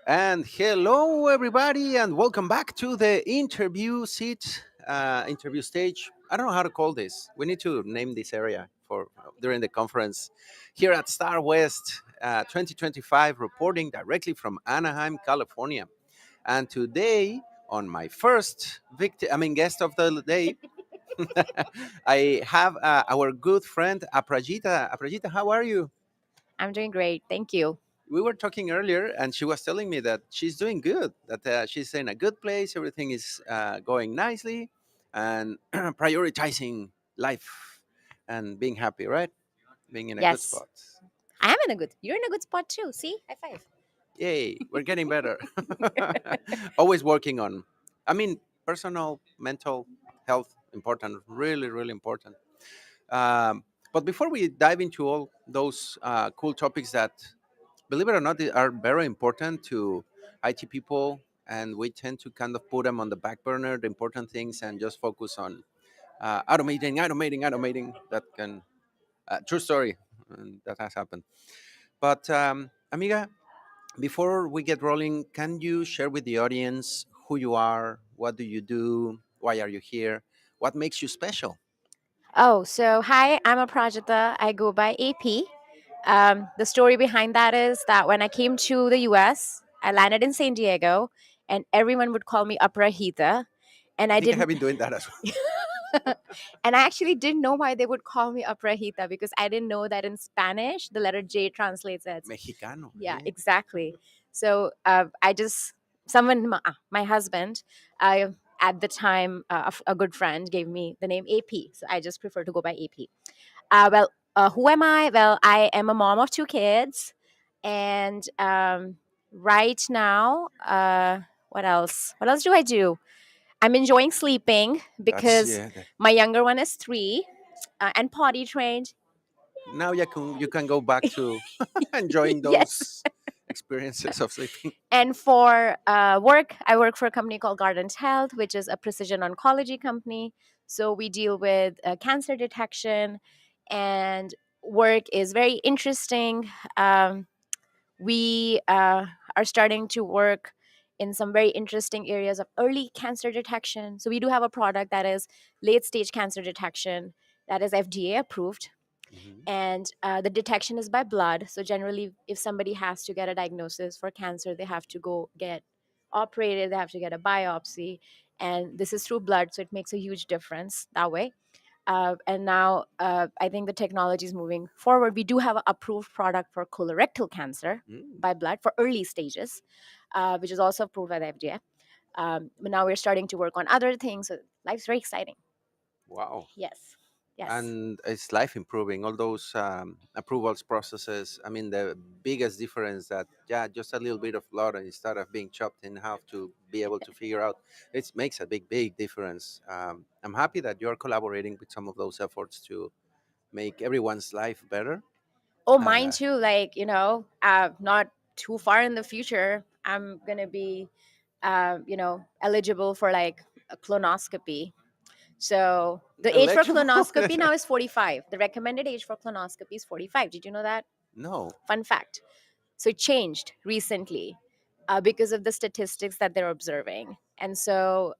And hello, everybody, and welcome back to the interview stage. I don't know how to call this. We need to name this area for during the conference here at Star West 2025, reporting directly from Anaheim, California. And today, on my first guest of the day, I have our good friend Aprajita. Aprajita, how are you? I'm doing great. Thank you. We were talking earlier, and she was telling me that she's doing good, that she's in a good place, everything is going nicely, and prioritizing life and being happy, right? Being in a good Yes, spot. I am in a good. You're in a good spot too. See, high five. Yay, we're getting better. Always working on, I mean, personal, mental health, important, really, really important. Um, but before we dive into all those cool topics that, believe it or not, they are very important to IT people, and we tend to kind of put them on the back burner, the important things, and just focus on automating. That can, true story, and that has happened. But, Amiga, before we get rolling, can you share with the audience who you are, what do you do, why are you here, what makes you special? Oh, so hi, I'm Aprajita. I go by AP. The story behind that is that when I came to the US, I landed in San Diego, and everyone would call me Aprajita, and I I think I have didn't. been doing that as And I actually didn't know why they would call me Aprajita because I didn't know that in Spanish the letter J translates as Mexicano. yeah, Yeah. exactly. So I just someone my husband at the time a good friend gave me the name AP, so I just prefer to go by AP. Who am I? Well, I am a mom of two kids, and right now, what else? What else do I do? I'm enjoying sleeping That's, because yeah. my younger one is 3 and potty trained. Now you can go back to enjoying Yes. those experiences of sleeping. And for work, I work for a company called Guardant Health, which is a precision oncology company. So we deal with cancer detection, and work is very interesting. We are starting to work in some very interesting areas of early cancer detection. So we do have a product that is late stage cancer detection that is FDA approved, Mhm. and the detection is by blood. So generally, if somebody has to get a diagnosis for cancer, they have to go get operated, they have to get a biopsy, and this is through blood, so it makes a huge difference that way. And now I think the technology is moving forward. We do have an approved product for colorectal cancer Mm. by blood for early stages, which is also approved by the FDA. But now we're starting to work on other things. So life's very exciting. Wow. Yes. Yes. And it's life improving, all those approvals processes. I mean, the biggest difference that, yeah, just a little bit of blood and instead of being chopped in half to be able to figure out, it makes a big difference. I'm happy that you're collaborating with some of those efforts to make everyone's life better. Oh, mine uh, too. Like, not too far in the future, I'm going to be, eligible for like a colonoscopy. So the age for Eligible. colonoscopy now is 45. The recommended age for colonoscopy is 45. Did you know that? No. Fun fact. So it changed recently because of the statistics that they're observing. And so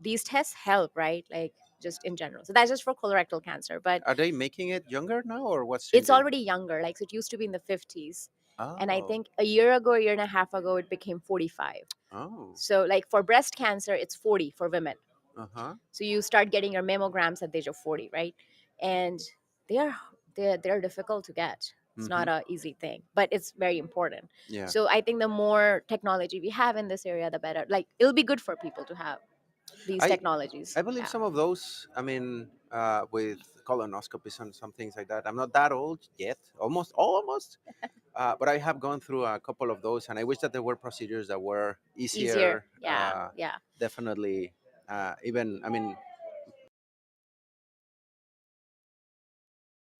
these tests help, right? Like just in general. So that's just for colorectal cancer. But Are they making it younger now, or what's it's changing? already younger. Like, so it used to be in the 50s. And I Oh. think a year ago, a year and a half ago, it became 45. Oh. So, like for breast cancer, it's 40 for women. Uh-huh. So you start getting your mammograms at the age of 40, right? And they are they're difficult to get. It's Mm-hmm. not a easy thing, but it's very important. Yeah. So I think the more technology we have in this area, the better. Like it'll be good for people to have these I technologies. I believe Yeah. some of those, I mean, with colonoscopies and some things like that. I'm not that old yet, almost. But I have gone through a couple of those, and I wish that there were procedures that were Easier. easier. Yeah. Yeah. Definitely, even, I mean,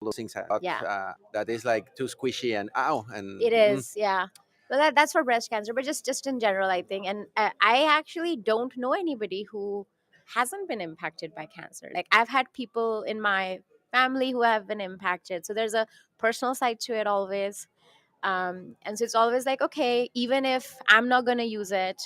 those things Yeah. that is like too squishy and ow and It is, yeah. Well, that's for breast cancer, but just in general, I think. And I actually don't know anybody who hasn't been impacted by cancer. Like I've had people in my family who have been impacted, so there's a personal side to it always. And so it's always like, okay, even if I'm not going to use it,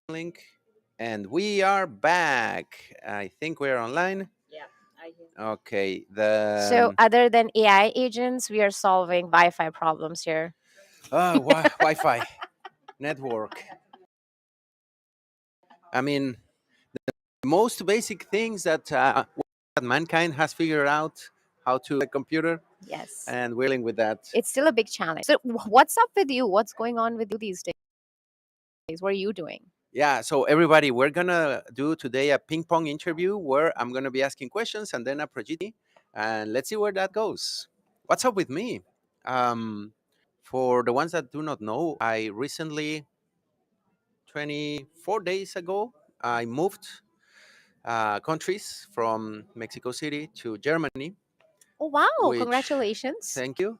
Link, and we are back. I think we're online. yeah, I hear. Okay. So other than AI agents, we are solving Wi-Fi problems here. Wi-Fi network. I mean, the most basic things that mankind has figured out how to a computer, Yes, and we're dealing with that. it's still a big challenge. So what's up with you? What's going on with you these days? What are you doing? Yeah, so everybody, we're gonna do today a ping pong interview where I'm gonna be asking questions and then Aprajita, and let's see where that goes. What's up with me? Um, for the ones that do not know, I recently, 24 days ago, I moved countries from Mexico City to Germany, Oh wow, which, congratulations. thank you,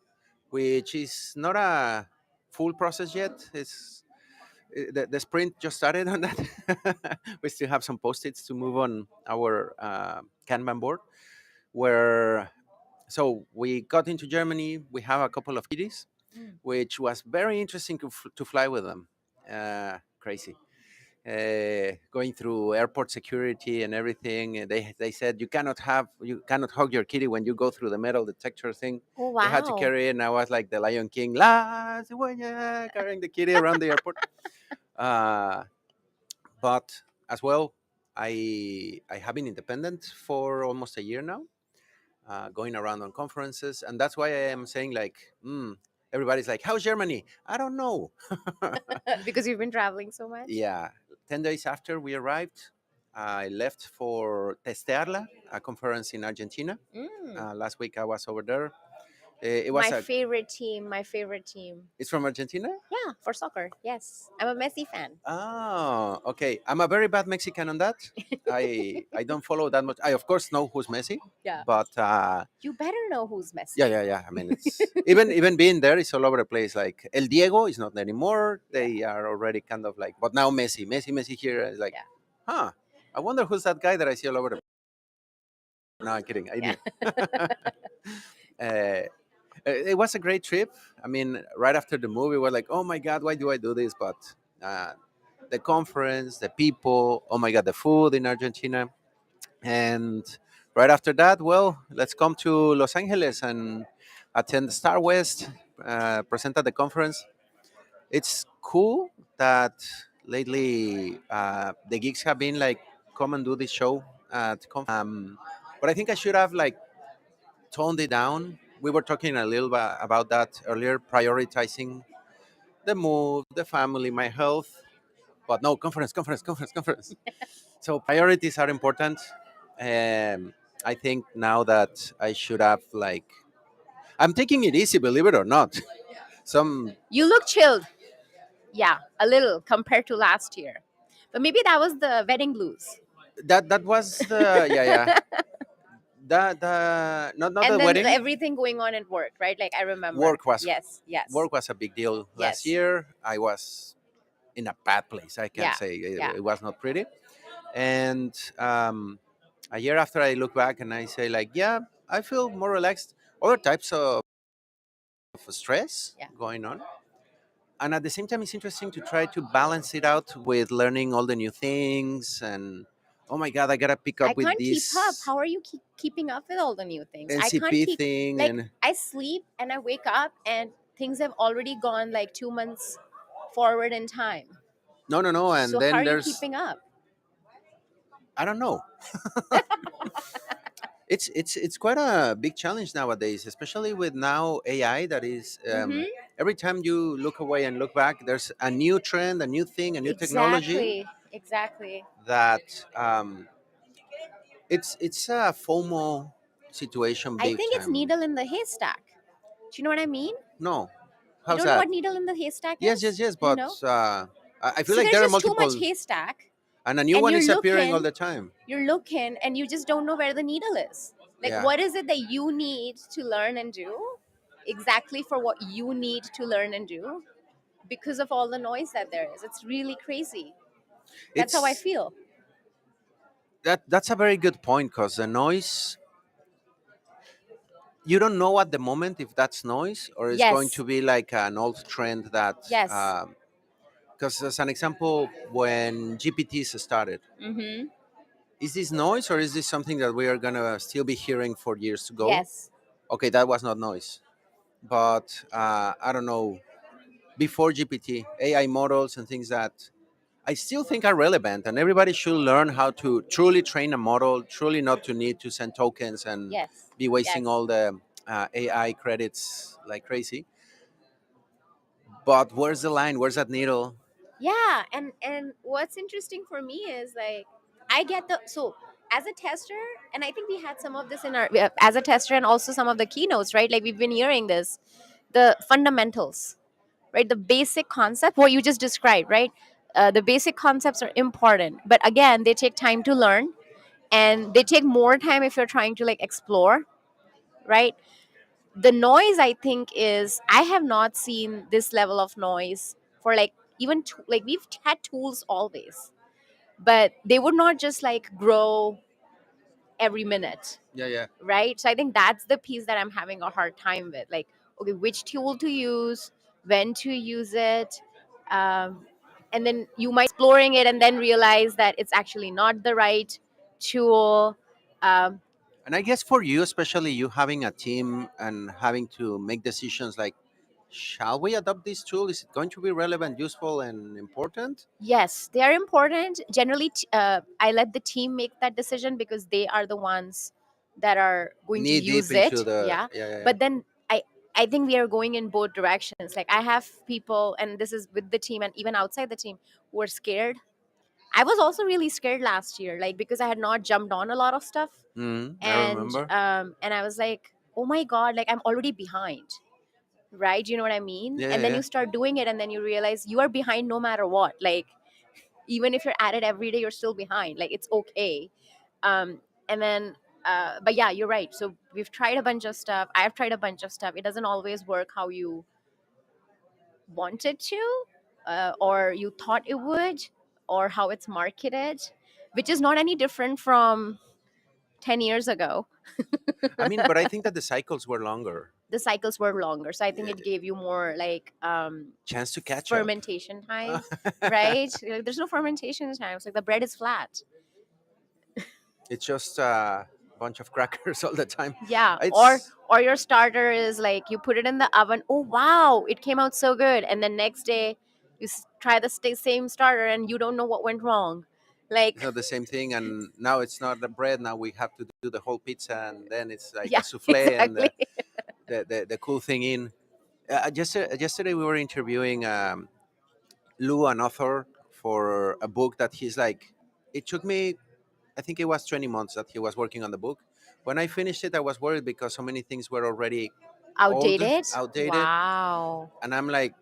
which is not a full process yet. The sprint just started on that. We still have some post-its to move on our Kanban board. Where so we got into Germany. We have a couple of kitties, Mm. which was very interesting to fly with them. Crazy. going through airport security and everything. They said you cannot hug your kitty when you go through the metal detector thing. Oh They had to wow. carry it, and I was like the Lion King, La cigüeña, carrying the kitty around the airport. Uh, but as well, I have been independent for almost a year now, going around on conferences, and that's why I am saying like, everybody's like, "How's Germany?" I don't know. Because you've been traveling so much. Yeah, 10 days after we arrived, I left for Testearla, a conference in Argentina. Mm. Last week I was over there. It was My a. favorite team. My favorite team. It's from Argentina. Yeah, for soccer. Yes, I'm a Messi fan. Oh, okay. I'm a very bad Mexican on that. I don't follow that much. I of course know who's Messi, Yeah. but You better know who's Messi. yeah, yeah, yeah. I mean, it's even being there, it's all over the place. Like El Diego is not anymore. Yeah. They are already kind of like, but now Messi here is like, Yeah. huh? I wonder who's that guy that I see all over the. No, I'm kidding. I Yeah. knew. uh, it was a great trip. I mean, right after the movie, we're like, oh my god, why do I do this? But uh, the conference, the people, oh my god, the food in Argentina, and right after that, well, let's come to Los Angeles and attend Star West, present at the conference. It's cool that lately the gigs have been like, come and do this show at but I think I should have like toned it down. We were talking a little bit about that earlier, prioritizing the move, the family, my health, but no, conference. So priorities are important. I think now that I should have like, I'm taking it easy, believe it or not. Some You look chilled. Yeah, a little compared to last year. But maybe that was the wedding blues. that was the, yeah, yeah, the not And the then wedding. everything going on at work, right? Like I remember. Work was Yes, yes, work was a big deal last yes. year. I was in a bad place. I can Yeah, say yeah. it was not pretty. And a year after, I look back and I say like, yeah, I feel more relaxed. Other types of stress Yeah. going on, and at the same time, it's interesting to try to balance it out with learning all the new things. And oh my god, I gotta pick I up with can't keep up. this How are you keeping up with all the new things? I can't NCP keep, thing. like, And I sleep and I wake up and things have already gone like 2 months forward in time. no, and So how then are you there's, keeping up? I don't know. It's quite a big challenge nowadays, especially with now AI. That is, Mm-hmm. every time you look away and look back, there's a new trend, a new thing, a new technology Exactly. Exactly. that it's a FOMO situation I big think it's time. needle in the haystack. Do you know what I mean? No, You how's don't know that? what needle in the haystack Yes, is? yes, yes. You But know? I feel So like there's there are just too much multiple, haystack, and a new and one is appearing all the time. you're looking, and you just don't know where the needle is. Like, Yeah, what is it that you need to learn and do? Exactly for what you need to learn and do because of all the noise that there is. It's really crazy. That's how I it's feel. that's a very good point, because the noise, you don't know at the moment if that's noise or it's going Yes. to be like an old trend that, Yes. because as an example, when GPTs started, Mm-hmm. is this noise or is this something that we are gonna still be hearing for years to go? Yes. Okay, that was not noise, but I don't know. Before GPT, AI models and things that I still think are relevant, and everybody should learn how to truly train a model, truly not to need to send tokens and Yes. be wasting Yes. all the AI credits like crazy. But where's the line? Where's that needle? Yeah, and what's interesting for me is like I get the so as a tester, and I think we had some of this in our as a tester and also some of the keynotes, right? Like we've been hearing this, the fundamentals, right? The basic concept, what you just described, right? The basic concepts are important, but again, they take time to learn, and they take more time if you're trying to like explore, right? The noise, I think, is I have not seen this level of noise for like even like we've had tools always, but they would not just like grow every minute, Yeah, yeah. right? So I think that's the piece that I'm having a hard time with, like, okay, which tool to use, when to use it, um, and then you might exploring it and then realize that it's actually not the right tool. um, And I guess for you, especially you having a team and having to make decisions like, shall we adopt this tool? Is it going to be relevant, useful, and important? yes, they are important. Generally, I let the team make that decision because they are the ones that are going to Knee deep use into it. the, Yeah. yeah, yeah, yeah. But then I think we are going in both directions. Like I have people, and this is with the team and even outside the team, who are scared. I was also really scared last year, like because I had not jumped on a lot of stuff, I remember. and I was like, oh my god, like I'm already behind, right? You know what I mean? Yeah, And yeah, then yeah. you start doing it, and then you realize you are behind no matter what. Like even if you're at it every day, you're still behind. Like it's okay. And then but yeah, you're right. So we've tried a bunch of stuff. I've tried a bunch of stuff. It doesn't always work how you wanted to, or you thought it would, or how it's marketed, which is not any different from 10 years ago. I mean, but I think that the cycles were longer. The cycles were longer, so I think Yeah, it gave you more like chance to catch up. fermentation time, right? Like, there's no fermentation time. It's like the bread is flat. It's just a bunch of crackers all the time. Yeah, It's or your starter is like you put it in the oven. Oh wow, it came out so good, and then next day you try the same starter and you don't know what went wrong. it's Like not the same thing, and now it's not the bread. Now we have to do the whole pizza, and then it's like yeah, a souffle and exactly. the cool thing in. Yesterday we were interviewing Lou, an author, for a book that he's like. It took me, I think it was 20 months that he was working on the book. When I finished it, I was worried because so many things were already old, Outdated. outdated, Wow. and I'm like,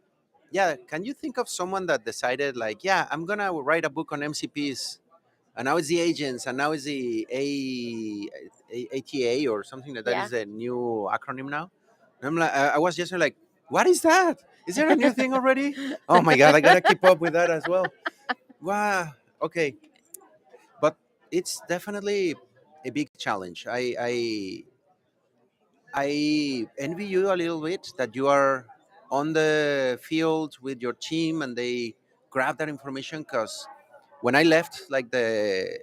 yeah. Can you think of someone that decided like, yeah, I'm gonna write a book on MCPs, and now it's the agents, and now it's the ATA or something like that Yeah. is a new acronym now. And I'm like, I was just like, what is that? Is there a new thing already? Oh my god, I gotta keep up with that as well. Wow. Okay, but it's definitely a big challenge. I envy you a little bit that you are on the field with your team and they grab that information because when I left, like the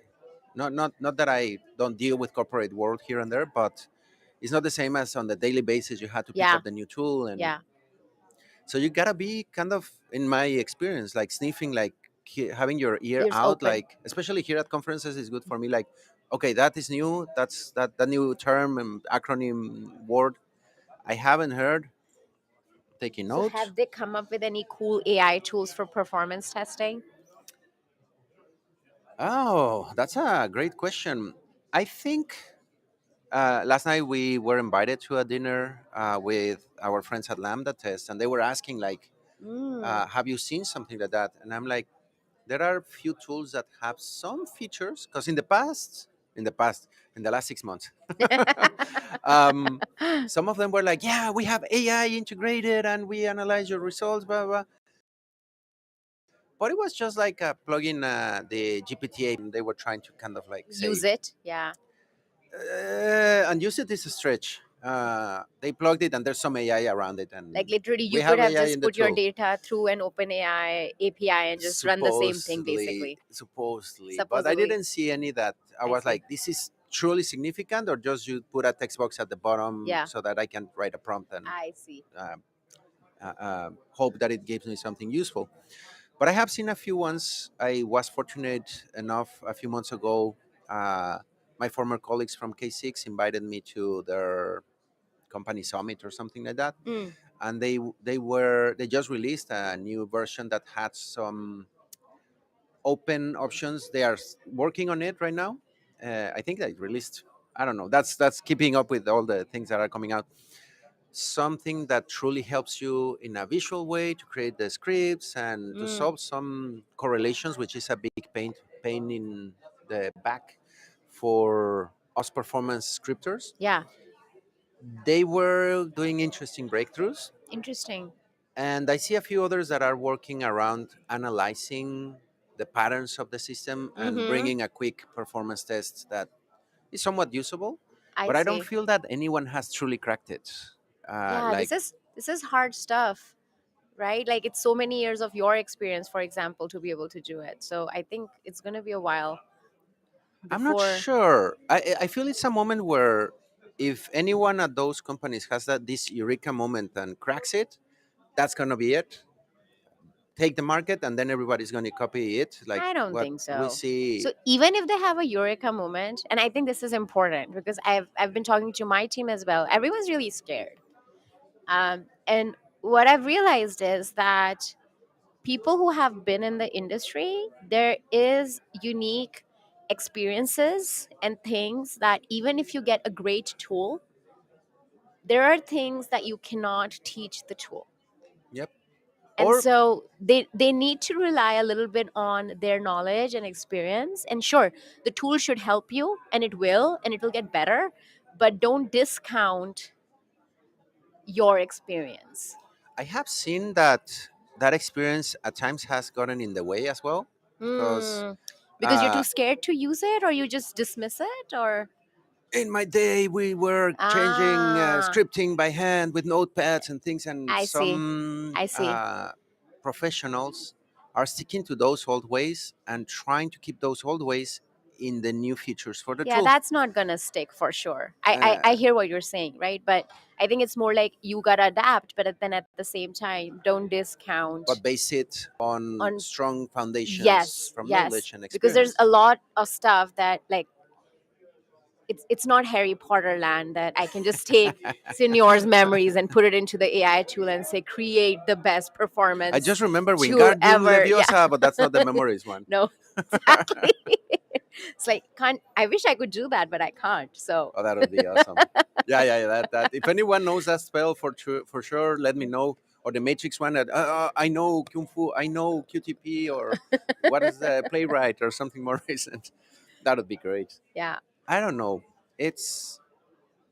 not that I don't deal with corporate world here and there, but it's not the same as on the daily basis. You had to pick Yeah. up the new tool, and Yeah. so you gotta be kind of, in my experience, like sniffing, like having your ear Ears out, open. like especially here at conferences is good for me. Like, okay, that is new. That's that new term and acronym word I haven't heard. Taking So notes. have they come up with any cool AI tools for performance testing? Oh, that's a great question. I think last night we were invited to a dinner with our friends at Lambda Test, and they were asking like, Mm. "Have you seen something like that?" And I'm like, "There are few tools that have some features because in the last 6 months, um, some of them were like, yeah, we have AI integrated and we analyze your results, blah blah." But it was just like plugging the GPT, and they were trying to kind of like Use say, it. Yeah. and use it is a stretch. They plugged it, and there's some AI around it, Like and literally, we you could have have AI just in the put your tool. data through an open AI API and just run the same thing Supposedly, basically. supposedly, but I Supposedly. didn't see any that I I was see. like, this is truly significant, or just you put a text box at the bottom Yeah. so that I can write a prompt and I see. uh, hope that it gives me something useful. But I have seen a few ones. I was fortunate enough a few months ago. Uh, my former colleagues from K6 invited me to their company summit or something like that, Mm. and they just released a new version that had some open options. They are working on it right now. I think they released. I don't know. That's keeping up with all the things that are coming out. Something that truly helps you in a visual way to create the scripts and to Mm. solve some correlations, which is a big pain in the back for us performance scripters. Yeah. They were doing interesting breakthroughs, Interesting. and I see a few others that are working around analyzing the patterns of the system and Mm-hmm. bringing a quick performance test that is somewhat usable. I But I don't see. feel that anyone has truly cracked it. Yeah, Like, this is hard stuff. right? Like it's so many years of your experience, for example, to be able to do it. So I think it's going to be a while I'm not before. sure. I feel it's a moment where if anyone at those companies has that this eureka moment and cracks it, that's gonna be it. Take the market, and then everybody's gonna copy it. Like I don't what think we so. see. So even if they have a eureka moment, and I think this is important because I've been talking to my team as well. Everyone's really scared, and what I've realized is that people who have been in the industry, there is unique experiences and things that even if you get a great tool, there are things that you cannot teach the tool. Yep. And Or so they need to rely a little bit on their knowledge and experience. And sure, the tool should help you, and it will get better, but don't discount your experience. I have seen that that experience at times has gotten in the way as well, because Hmm. Because you're uh, too scared to use it, or you just dismiss it, or in my day we were changing ah, scripting by hand with notepads and things, and I see. some I see. professionals are sticking to those old ways and trying to keep those old ways in the new features for the Yeah, tool. that's not gonna stick for sure. I uh, hear what you're saying, right? But I think it's more like you gotta adapt, but then at the same time, don't but discount base it on on. strong foundations Yes, from yes, knowledge and because there's experience. a lot of stuff that like it's not Harry Potter land that I can just take senior's memories and put it into the AI tool and say create the best I performance just remember tool Wingardium ever. Yeah. Leviosa, but that's not the memories one. No, exactly. It's like can't I wish I could do that, but I can't. So Oh, that would be awesome. Yeah, yeah, yeah, that. If anyone knows that spell for sure, let me know. Or the Matrix one that I know Kung Fu, I know QTP, or what is the playwright or something more recent. That would be great. yeah. I don't know. It's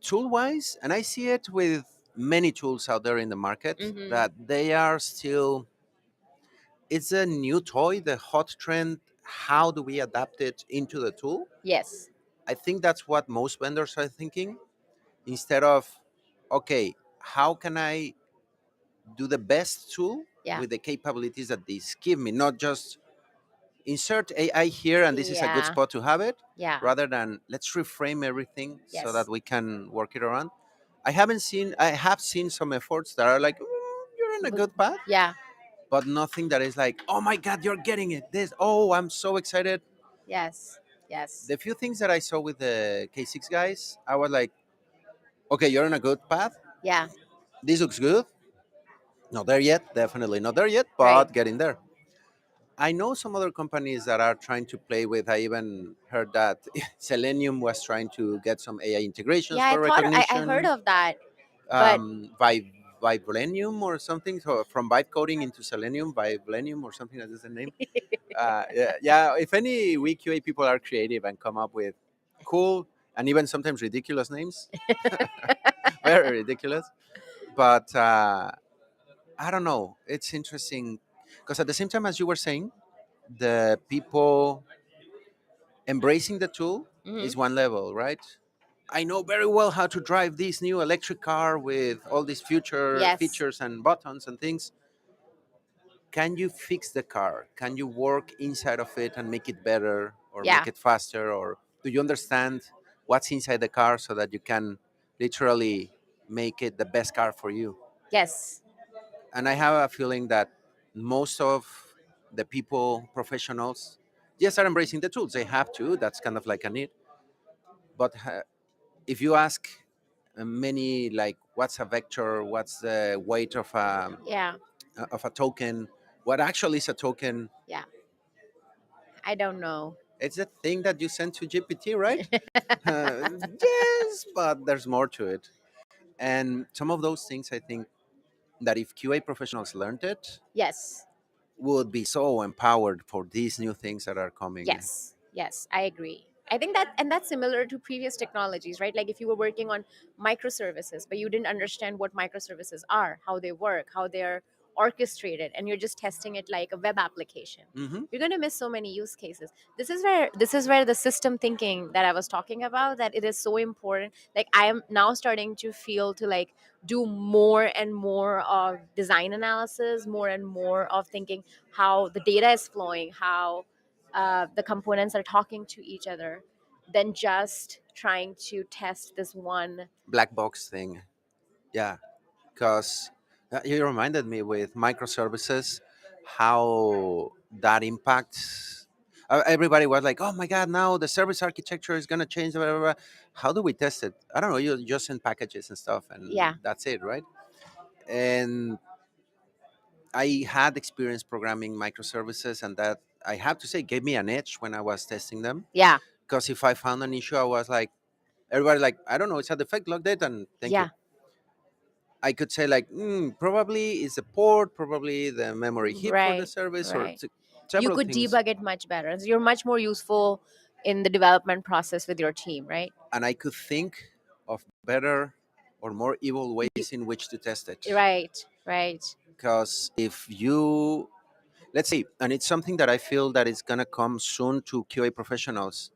tool wise, and I see it with many tools out there in the market Hmm. that they are still. It's a new toy, the hot trend. How do we adapt it into the tool? Yes. I think that's what most vendors are thinking, instead of, okay, how can I do the best tool Yeah. with the capabilities that this give me, not just insert AI here and this is a good Yeah. spot to have it, Yeah. rather than let's reframe everything so that Yes. we can work it around. I have seen some efforts that are like, you're on a But good path, yeah. but nothing that is like, oh my God, you're getting it. This, oh, I'm so excited. Yes. Yes. The few things that I saw with the K6 guys, I was like, okay, you're on a good path. Yeah. This looks good. Not there yet, definitely not there yet, Right. but getting there. I know some other companies that are trying to play with. I even heard that Selenium was trying to get some AI integrations Yeah, I for thought I heard recognition. of that, but Vibranium or something. So from vibe coding into Selenium, Vibranium or something, that is the name. Yeah, yeah. If any weak QA people are creative and come up with cool and even sometimes ridiculous names, very ridiculous. But I don't know. It's interesting because at the same time as you were saying, the people embracing the tool mhm. is one level, right? I know very well how to drive this new electric car with all these future Yes. features and buttons and things. Can you fix the car? Can you work inside of it and make it better or make Yeah. it faster? Or do you understand what's inside the car so that you can literally make it the best car for you? Yes. And I have a feeling that most of the people, professionals, yes, are embracing the tools. They have to. That's kind of like a need. But if you ask many, like, what's a vector? What's the weight Yeah. of a token? What actually is a token? Yeah. I don't know. It's the thing that you send to GPT, right? Yes, but there's more to it. And some of those things, I think that if QA professionals learned it, Yes. would be so empowered for these new things that are coming. Yes. Yes. I agree. I think that, and that's similar to previous technologies, right? Like if you were working on microservices, but you didn't understand what microservices are, how they work, how they're orchestrated and you're just testing it like a web application, Mm-hmm. you're going to miss so many use cases. This is where the system thinking that I was talking about, that it is so important. Like I am now starting to feel to like do more and more of design analysis, more and more of thinking how the data is flowing, how the components are talking to each other, than just trying to test this one. Black box thing. Yeah, because you reminded me with microservices how that impacts. Everybody was like, "Oh my God, now the service architecture is gonna change." Blah, blah, blah. How do we test it? I don't know. You just send packages and stuff, and Yeah, that's it, right? And I had experience programming microservices, and that I have to say gave me an edge when I was testing them. yeah, Because if I found an issue, I was like, everybody like, I don't know, it's a defect, log it, and thank you. yeah. I could say like, probably it's a port, probably the memory heap for the Right, service, or right. You several could things. debug it much better. So you're much more useful in the development process with your team, right? And I could think of better or more evil You, ways in which to test it. right, right. Because if you, let's say, and it's something that I feel that is gonna come soon to QA professionals,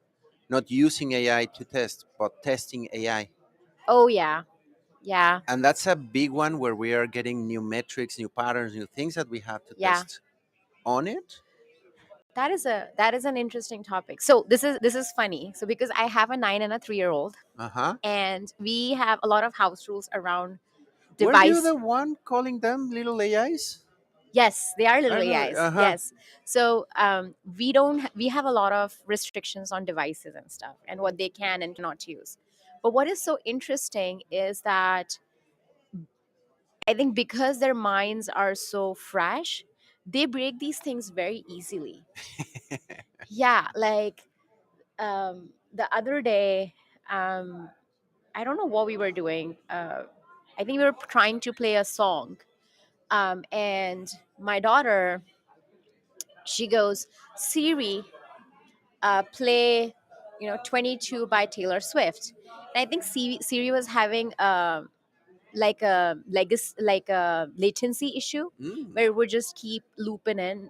not using AI to test, but testing AI. Oh yeah, yeah, And that's a big one where we are getting new metrics, new patterns, new things that we have to yeah. test on it. That is an interesting topic. So this is funny. So because I have a 9 and a 3-year-old, Uh huh. and we have a lot of house rules around Were you device. the one calling them little AIs? Yes, they are I little know. AIs. Uh huh. Yes. So we have a lot of restrictions on devices and stuff, and what they can and cannot use. But what is so interesting is that I think because their minds are so fresh, they break these things very easily. Yeah, like the other day, um, I don't know what we were doing. I think we were trying to play a song, and my daughter, she goes, Siri, play, 22 by Taylor Swift. And I think Siri was having like a latency issue Mm. where it would just keep looping in,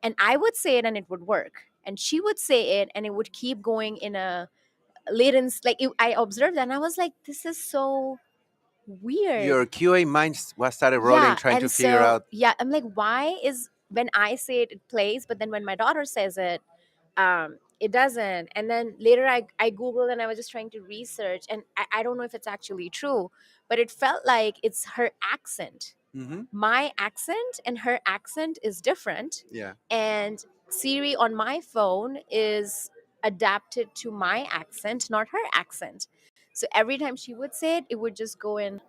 and I would say it and it would work, and she would say it and it would keep going in a latency. I observed that and I was like, this is so weird. Your QA mind was started rolling, Yeah, trying to and figure so out. yeah, I'm like, why is when I say it, it plays, but then when my daughter says it, it doesn't. And then later I googled and I was just trying to research, and I don't know if it's actually true, but it felt like it's her accent. Mm-hmm. My accent and her accent is different, Yeah. and Siri on my phone is adapted to my accent, not her accent. So every time she would say it, it would just go in,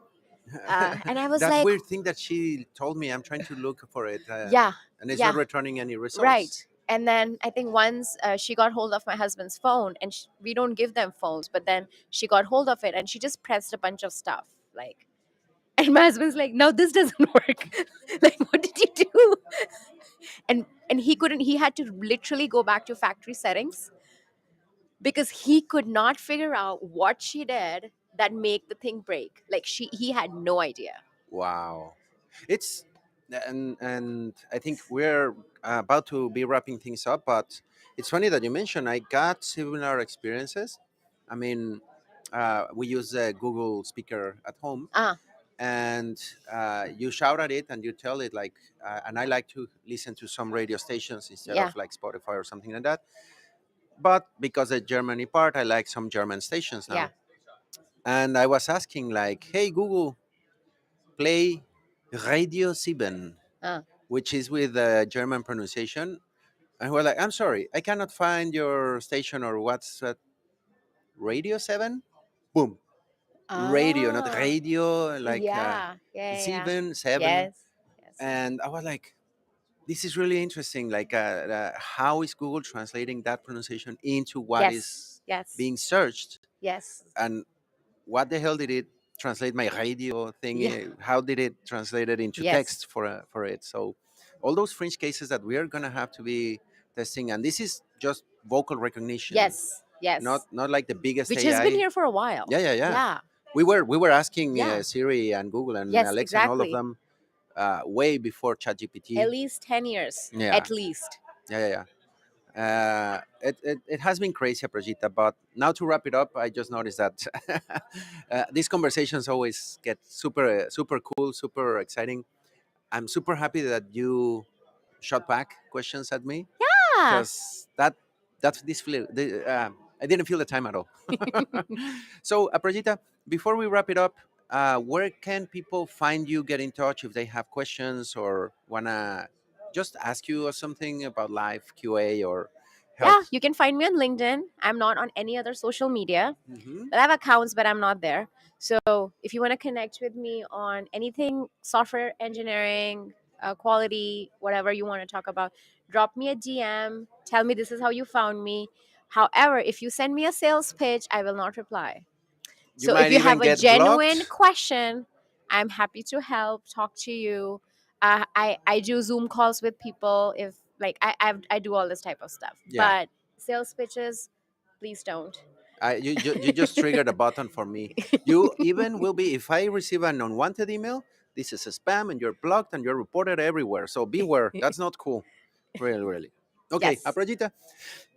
and I was That like, weird thing that she told me, I'm trying to look for it, yeah, and it's not yeah, returning any right. results. And then I think once she got hold of my husband's phone, and we don't give them phones, but then she got hold of it and she just pressed a bunch of stuff, like, and my husband's like, no, this doesn't work. Like, what did you do? And he couldn't. He had to literally go back to factory settings because he could not figure out what she did that make the thing break. Like, he had no idea. Wow. It's and I think we're about to be wrapping things up, but it's funny that you mentioned I got similar experiences. I mean, we use a Google speaker at home, Ah, and you shout at it and you tell it like, and I like to listen to some radio stations instead yeah, of like Spotify or something like that. But because the Germany part, I like some German stations yeah. now. And I was asking like, hey Google, play Radio 7, Ah, which is with the German pronunciation. And we're like, I'm sorry, I cannot find your station, or what's that? Radio 7? Boom. Radio, not ah, radio, like yeah, yeah, yeah. 7. Yes, yes, And I was like, this is really interesting. Like, how is Google translating that pronunciation into what is yes, yes, being searched? yes. And what the hell did it translate my radio thing? Yeah, How did it translate it into yes, text for it? So all those fringe cases that we are gonna have to be testing, and this is just vocal recognition, yes, not yes. like the biggest Which has been AI. here for a while. Yeah, yeah, yeah. Yeah, We were asking yeah. Siri and Google and Yes, Alexa and all of exactly. them. way before ChatGPT. At least 10 years. Yeah, At least. yeah. It has been crazy, Aprajita. But now to wrap it up, I just noticed that these conversations always get super cool, super exciting. I'm super happy that you shot back questions at me, Yeah. because that's this feel. I didn't feel the time at all. So, Aprajita, before we wrap it up, where can people find you, get in touch if they have questions or wanna just ask you something about life, QA, or Yeah, health? you can find me on LinkedIn. I'm not on any other social media, Hmm. but I have accounts, but I'm not there. So if you want to connect with me on anything software engineering, quality, whatever you want to talk about, drop me a DM. Tell me this is how you found me. However, if you send me a sales pitch, I will not reply. You So if might you even have a get genuine blocked. question, I'm happy to help, talk to you. I do Zoom calls with people if like I do all this type of stuff. Yeah. But sales pitches, please don't. You just triggered a button for me. You even will be, if I receive an unwanted email, this is a spam and you're blocked and you're reported everywhere. So beware. That's not cool. Really, really. Okay, Yes. Aprajita,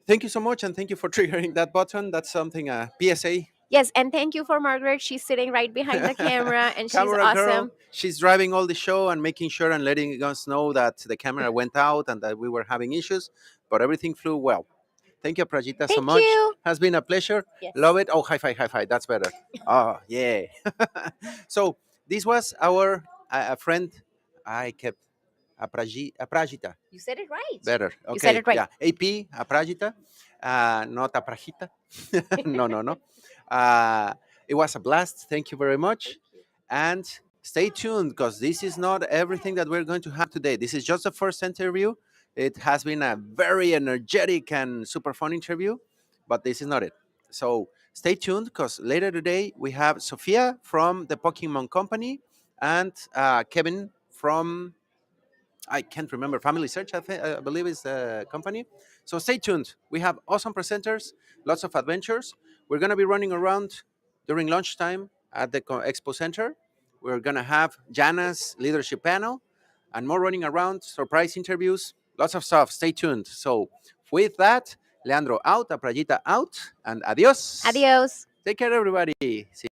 thank you so much, and thank you for triggering that button. That's something, PSA. Yes, and thank you for Margaret. She's sitting right behind the camera and she's Camera girl. awesome. She's driving all the show and making sure and letting us know that the camera went out and that we were having issues, but everything flew well. Thank you, Prajita, so Thank much. you. Has been a pleasure. Yes. Love it. Oh, high five, high five. That's better. Oh, yeah. So this was our friend. I kept Aprajita. You said it right. Better. You said Okay. it right. Yeah. AP, Aprajita, not Aprajita. No, no, no. It was a blast. Thank you very much. Thank you. And stay tuned, because this is not everything that we're going to have today. This is just the first interview. It has been a very energetic and super fun interview, but this is not it. So stay tuned, because later today we have Sophia from the Pokemon Company and Kevin from, I can't remember, Family Search, I believe is the company. So stay tuned. We have awesome presenters, lots of adventures. We're going to be running around during lunchtime at the Expo Center. We're going to have Jana's leadership panel and more running around, surprise interviews, lots of stuff. Stay tuned. So with that, Leandro out, Aprajita out, and adios. Adios. Take care, everybody. See